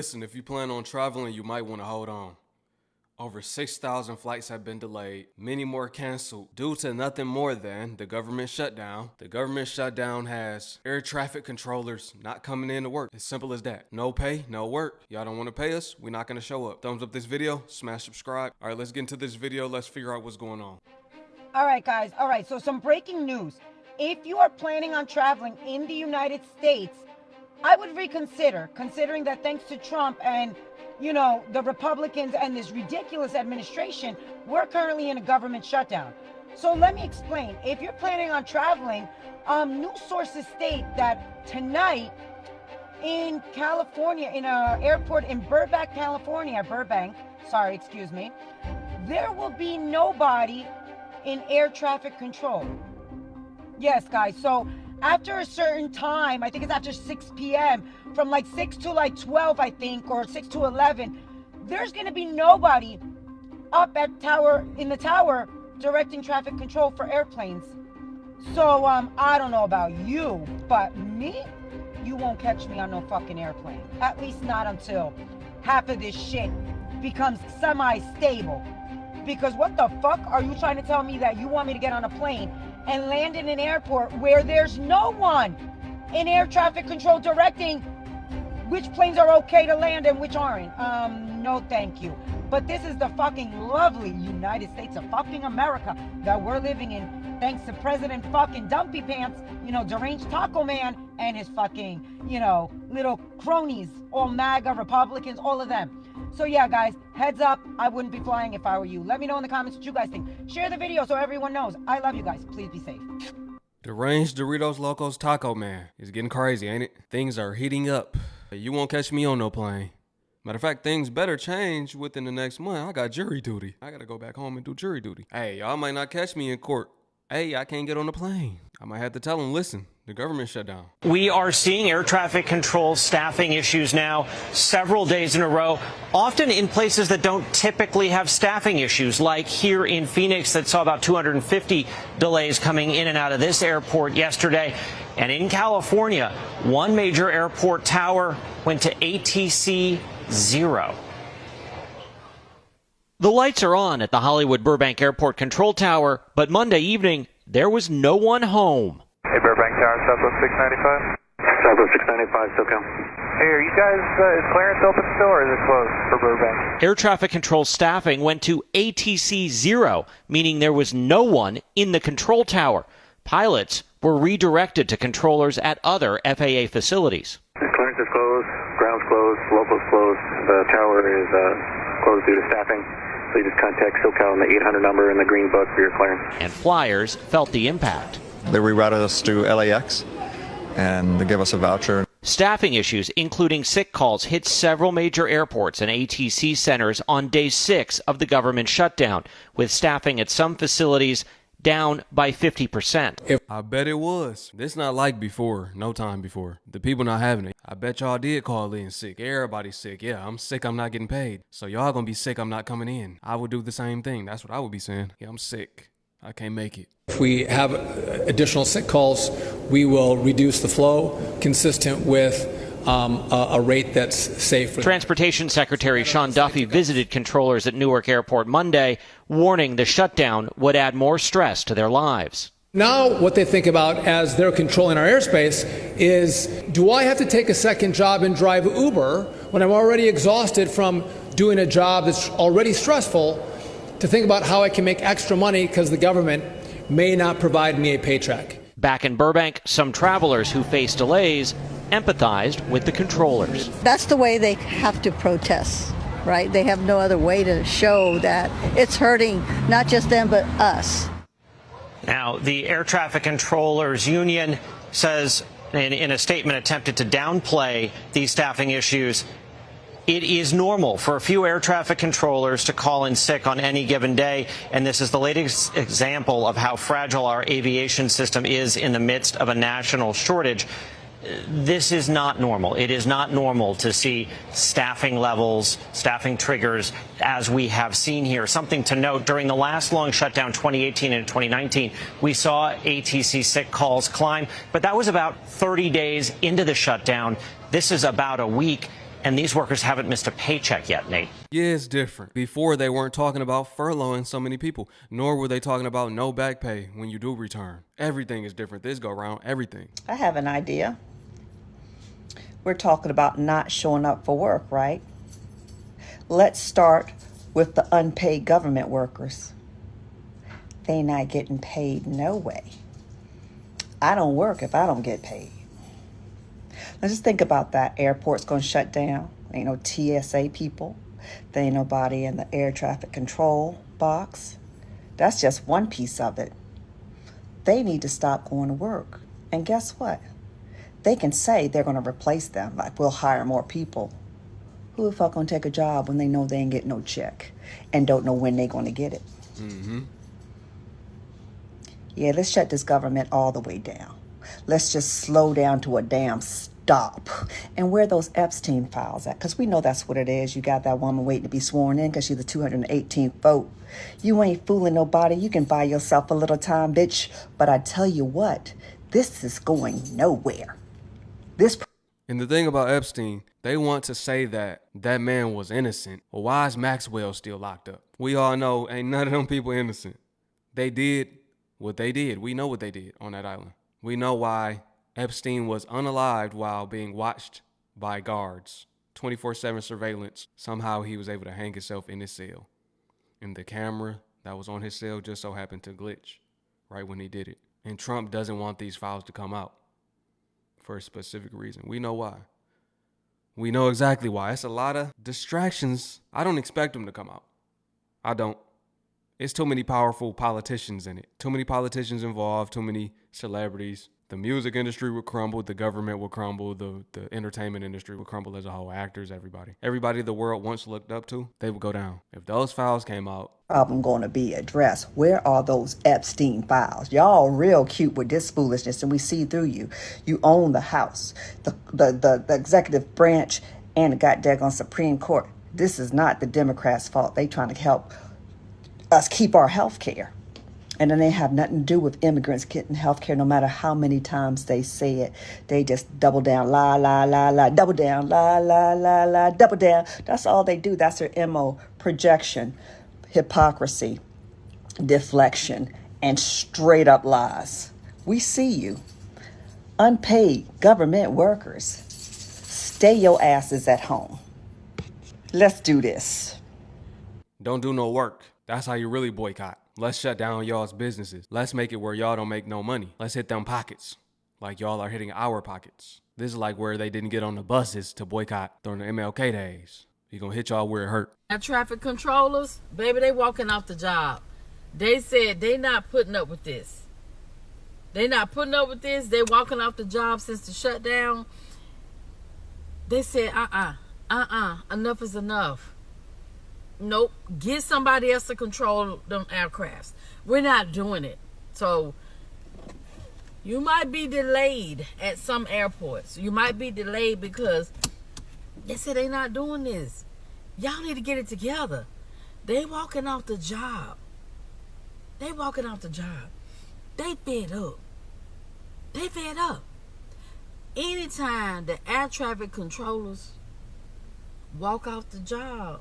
Listen, if you plan on traveling, you might want to hold on. Over 6,000 flights have been delayed, many more canceled due to nothing more than the government shutdown. The government shutdown has air traffic controllers not coming in to work. As simple as that. No pay, no work. Y'all don't want to pay us, we're not going to show up. Thumbs up this video, smash subscribe. All right, let's get into this video. Let's figure out what's going on. All right, guys. All right, so some breaking news. If you are planning on traveling in the United States, I would reconsider, considering that thanks to Trump and, you know, the Republicans and this ridiculous administration, we're currently in a government shutdown. So let me explain. If you're planning on traveling, news sources state that tonight in California, in an airport in Burbank, there will be nobody in air traffic control. Yes, guys. So after a certain time, I think it's after 6 p.m., from like 6 to like 12, I think, or 6 to 11, there's going to be nobody up at in the tower directing traffic control for airplanes. So I don't know about you, but me, you won't catch me on no fucking airplane. At least not until half of this shit becomes semi-stable. Because what the fuck are you trying to tell me that you want me to get on a plane and land in an airport where there's no one in air traffic control directing which planes are okay to land and which aren't? No thank you. But this is the fucking lovely United States of fucking America that we're living in, thanks to President fucking Dumpy Pants, you know, deranged Taco Man, and his fucking, you know, little cronies, all MAGA Republicans, all of them. So yeah, guys, heads up, I wouldn't be flying if I were you. Let me know in the comments what you guys think. Share the video so everyone knows. I love you guys. Please be safe. Deranged Doritos Locos Taco Man. It's getting crazy, ain't it? Things are heating up. You won't catch me on no plane. Matter of fact, things better change within the next month. I got jury duty. I gotta go back home and do jury duty. Hey, y'all might not catch me in court. Hey, I can't get on the plane. I might have to tell them, listen, the government shut down. We are seeing air traffic control staffing issues now several days in a row, often in places that don't typically have staffing issues, like here in Phoenix that saw about 250 delays coming in and out of this airport yesterday. And in California, one major airport tower went to ATC 0. The lights are on at the Hollywood Burbank Airport Control Tower, but Monday evening, there was no one home. Hey, Burbank Tower, Southwest 695. Southwest 695, SoCal. Hey, are you guys, is clearance open still, or is it closed for Burbank? Air traffic control staffing went to ATC 0, meaning there was no one in the control tower. Pilots were redirected to controllers at other FAA facilities. Clearance is closed, ground's closed, local's closed, the tower is closed due to staffing. So you just contact SoCal on the 800 number in the green book for your clearance. And flyers felt the impact. They rerouted us to LAX, and they gave us a voucher. Staffing issues, including sick calls, hit several major airports and ATC centers on day 6 of the government shutdown, with staffing at some facilities down by 50%. I bet it was. This not like before, no time before. The people not having it. I bet y'all did call in sick. Everybody's sick. Yeah, I'm sick, I'm not getting paid. So y'all gonna be sick, I'm not coming in. I would do the same thing. That's what I would be saying. Yeah, I'm sick. I can't make it. If we have additional sick calls, we will reduce the flow consistent with a rate that's safe. Transportation Secretary Sean Duffy visited controllers at Newark Airport Monday, warning the shutdown would add more stress to their lives. Now what they think about as they're controlling our airspace is, do I have to take a second job and drive Uber when I'm already exhausted from doing a job that's already stressful, to think about how I can make extra money because the government may not provide me a paycheck. Back in Burbank, some travelers who face delays empathized with the controllers. That's the way they have to protest, right? They have no other way to show that it's hurting not just them but us. Now, the Air Traffic Controllers Union says in a statement attempted to downplay these staffing issues, it is normal for a few air traffic controllers to call in sick on any given day, and this is the latest example of how fragile our aviation system is in the midst of a national shortage. This is not normal. It is not normal to see staffing levels, staffing triggers, as we have seen here. Something to note, during the last long shutdown, 2018 and 2019, we saw ATC sick calls climb, but that was about 30 days into the shutdown. This is about a week. And these workers haven't missed a paycheck yet, Nate. Yeah, it's different. Before, they weren't talking about furloughing so many people, nor were they talking about no back pay when you do return. Everything is different this go around, everything. I have an idea. We're talking about not showing up for work, right? Let's start with the unpaid government workers. They not getting paid no way. I don't work if I don't get paid. Let's just think about that. Airport's going to shut down. Ain't no TSA people. There ain't nobody in the air traffic control box. That's just one piece of it. They need to stop going to work. And guess what? They can say they're going to replace them, like we'll hire more people. Who the fuck going to take a job when they know they ain't getting no check and don't know when they're going to get it? Mm-hmm. Yeah, let's shut this government all the way down. Let's just slow down to a damn stop. And where are those Epstein files at? Because we know that's what it is. You got that woman waiting to be sworn in because she's the 218th vote. You ain't fooling nobody. You can buy yourself a little time, bitch. But I tell you what, this is going nowhere. And the thing about Epstein, they want to say that that man was innocent. Well, why is Maxwell still locked up? We all know ain't none of them people innocent. They did what they did. We know what they did on that island. We know why Epstein was unalived while being watched by guards. 24/7 surveillance. Somehow he was able to hang himself in his cell. And the camera that was on his cell just so happened to glitch right when he did it. And Trump doesn't want these files to come out for a specific reason. We know why. We know exactly why. It's a lot of distractions. I don't expect them to come out. I don't. It's too many powerful politicians in it. Too many politicians involved, too many celebrities. The music industry would crumble, the government would crumble, the entertainment industry would crumble as a whole, actors, everybody. Everybody the world once looked up to, they would go down. If those files came out, Problem going to be addressed. Where are those Epstein files? Y'all real cute with this foolishness, and we see through you. You own the House, the executive branch, and the goddamn Supreme Court. This is not the Democrats' fault. They trying to help us keep our health care. And then they have nothing to do with immigrants getting health care, no matter how many times they say it. They just double down, la, la, la, la, double down, la, la, la, la, double down. That's all they do. That's their MO. Projection, hypocrisy, deflection, and straight up lies. We see you. Unpaid government workers. Stay your asses at home. Let's do this. don't do no work. That's how you really boycott. Let's shut down y'all's businesses. Let's make it where y'all don't make no money. Let's hit them pockets like y'all are hitting our pockets. This is like where they didn't get on the buses to boycott during the MLK days. He gonna hit y'all where it hurt. Our traffic controllers, baby, they walking off the job. They said they not putting up with this. They not putting up with this. They walking off the job since the shutdown. They said, enough is enough. Nope, get somebody else to control them aircrafts. We're not doing it. So you might be delayed at some airports. You might be delayed because they said they not doing this. Y'all need to get it together. They walking off the job. They walking off the job. They fed up. They fed up. Anytime the air traffic controllers walk off the job,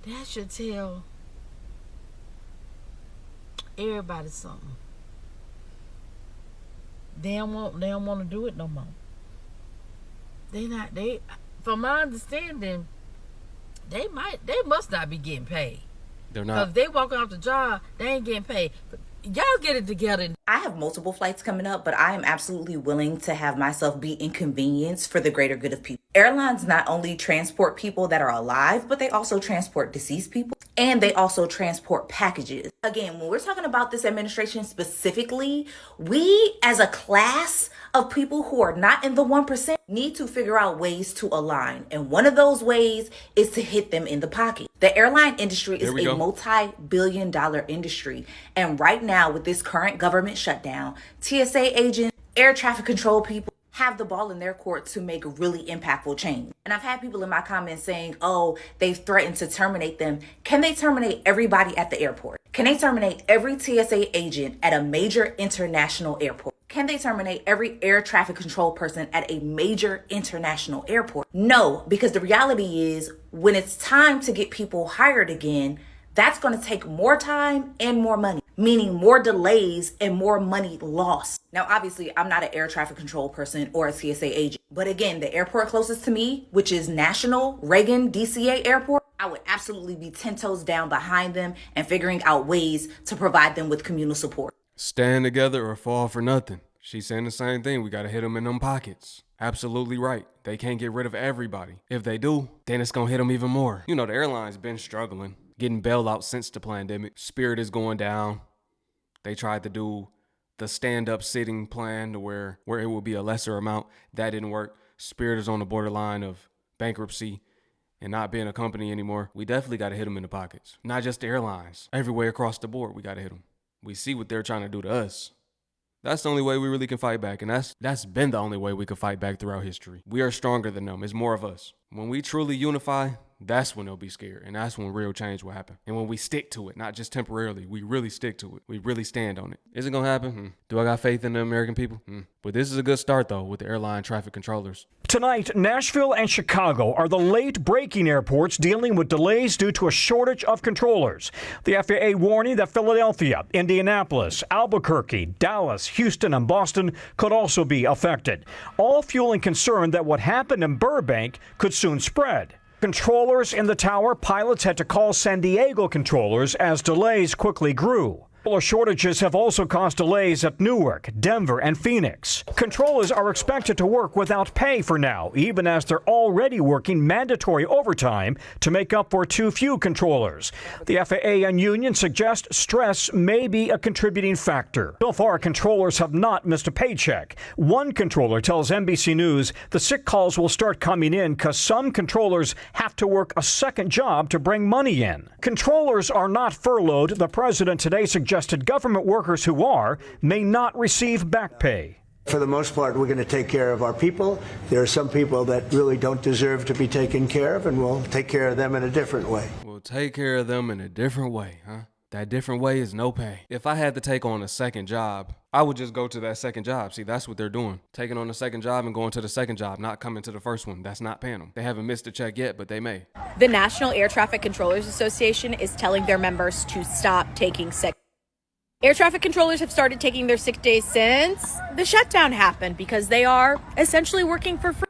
that should tell everybody something. They don't want to do it no more. They from my understanding, they must not be getting paid. They're Because not. if they walking off the job, they ain't getting paid. But y'all get it together. I have multiple flights coming up, but I am absolutely willing to have myself be inconvenienced for the greater good of people. Airlines not only transport people that are alive, but they also transport deceased people, and they also transport packages. Again, when we're talking about this administration specifically, we as a class of people who are not in the 1% need to figure out ways to align. And one of those ways is to hit them in the pocket. The airline industry is a multi-billion-dollar industry. And right now, with this current government shutdown, TSA agents, air traffic control people have the ball in their court to make really impactful change. And I've had people in my comments saying, oh, they've threatened to terminate them. Can they terminate everybody at the airport? Can they terminate every TSA agent at a major international airport? Can they terminate every air traffic control person at a major international airport? No, because the reality is when it's time to get people hired again, that's going to take more time and more money, meaning more delays and more money lost. Now, obviously, I'm not an air traffic control person or a TSA agent, but again, the airport closest to me, which is National Reagan DCA Airport, I would absolutely be 10 toes down behind them and figuring out ways to provide them with communal support. Stand together or fall for nothing. She's saying the same thing. We got to hit them in them pockets. Absolutely right. They can't get rid of everybody. If they do, then it's going to hit them even more. You know, the airline's been struggling, getting bailouts since the pandemic. Spirit is going down. They tried to do the stand-up sitting plan to where it would be a lesser amount. That didn't work. Spirit is on the borderline of bankruptcy and not being a company anymore. We definitely got to hit them in the pockets. Not just the airlines. Everywhere across the board, we got to hit them. We see what they're trying to do to us. That's the only way we really can fight back, and that's been the only way we can fight back throughout history. We are stronger than them. It's more of us. When we truly unify, that's when they'll be scared, and that's when real change will happen. And when we stick to it, not just temporarily, we really stick to it. We really stand on it. Is it gonna happen? Do I got faith in the American people? But this is a good start, though, with the airline traffic controllers. Tonight, Nashville and Chicago are the late-breaking airports dealing with delays due to a shortage of controllers. The FAA warning that Philadelphia, Indianapolis, Albuquerque, Dallas, Houston, and Boston could also be affected, all fueling concern that what happened in Burbank could soon spread. Controllers in the tower, pilots had to call San Diego controllers as delays quickly grew. Shortages have also caused delays at Newark, Denver, and Phoenix. Controllers are expected to work without pay for now, even as they're already working mandatory overtime to make up for too few controllers. The FAA and union suggest stress may be a contributing factor. So far, controllers have not missed a paycheck. One controller tells NBC News the sick calls will start coming in because some controllers have to work a second job to bring money in. Controllers are not furloughed. The president today suggested government workers who are may not receive back pay. For the most part, we're going to take care of our people. There are some people that really don't deserve to be taken care of, and we'll take care of them in a different way. We'll take care of them in a different way, huh? That different way is no pay. If I had to take on a second job, I would just go to that second job. See, that's what they're doing. Taking on a second job and going to the second job, not coming to the first one. That's not paying them. They haven't missed a check yet, but they may. The National Air Traffic Controllers Association is telling their members to stop taking sick. Air traffic controllers have started taking their sick days since the shutdown happened because they are essentially working for free.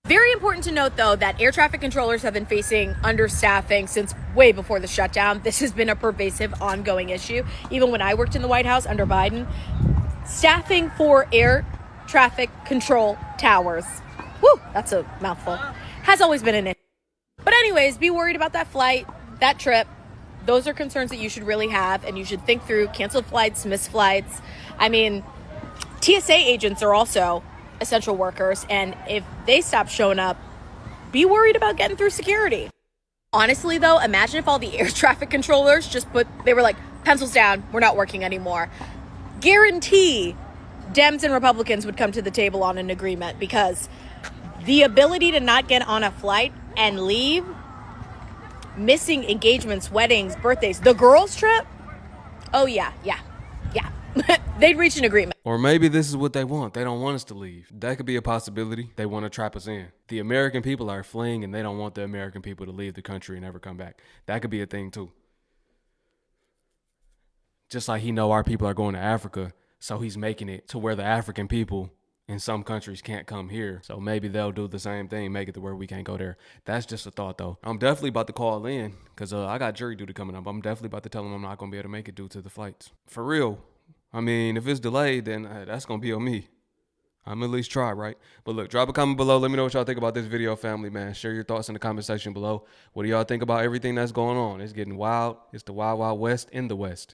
Very important to note, though, that air traffic controllers have been facing understaffing since way before the shutdown. This has been a pervasive, ongoing issue. Even when I worked in the White House under Biden, staffing for air traffic control towers, that's a mouthful, has always been an issue. But anyways, be worried about that flight, that trip. Those are concerns that you should really have, and you should think through canceled flights, missed flights. I mean, TSA agents are also essential workers, and if they stop showing up, be worried about getting through security. Honestly, though, imagine if all the air traffic controllers they were like, pencils down, we're not working anymore. Guarantee Dems and Republicans would come to the table on an agreement, because the ability to not get on a flight and leave, missing engagements, weddings, birthdays, the girls' trip, oh yeah. They'd reach an agreement. Or maybe this is what they want. They don't want us to leave. That could be a possibility. They want to trap us in. The American people are fleeing, and they don't want the American people to leave the country and never come back. That could be a thing too. Just like he know our people are going to Africa, so he's making it to where the African people in some countries can't come here. So maybe they'll do the same thing, make it to where we can't go there. That's just a thought, though. I'm definitely about to call in because I got jury duty coming up. I'm definitely about to tell them I'm not going to be able to make it due to the flights. For real. I mean, if it's delayed, then that's going to be on me. I'm at least try, right? But look, drop a comment below. Let me know what y'all think about this video, family, man. Share your thoughts in the comment section below. What do y'all think about everything that's going on? It's getting wild. It's the wild, wild west in the west.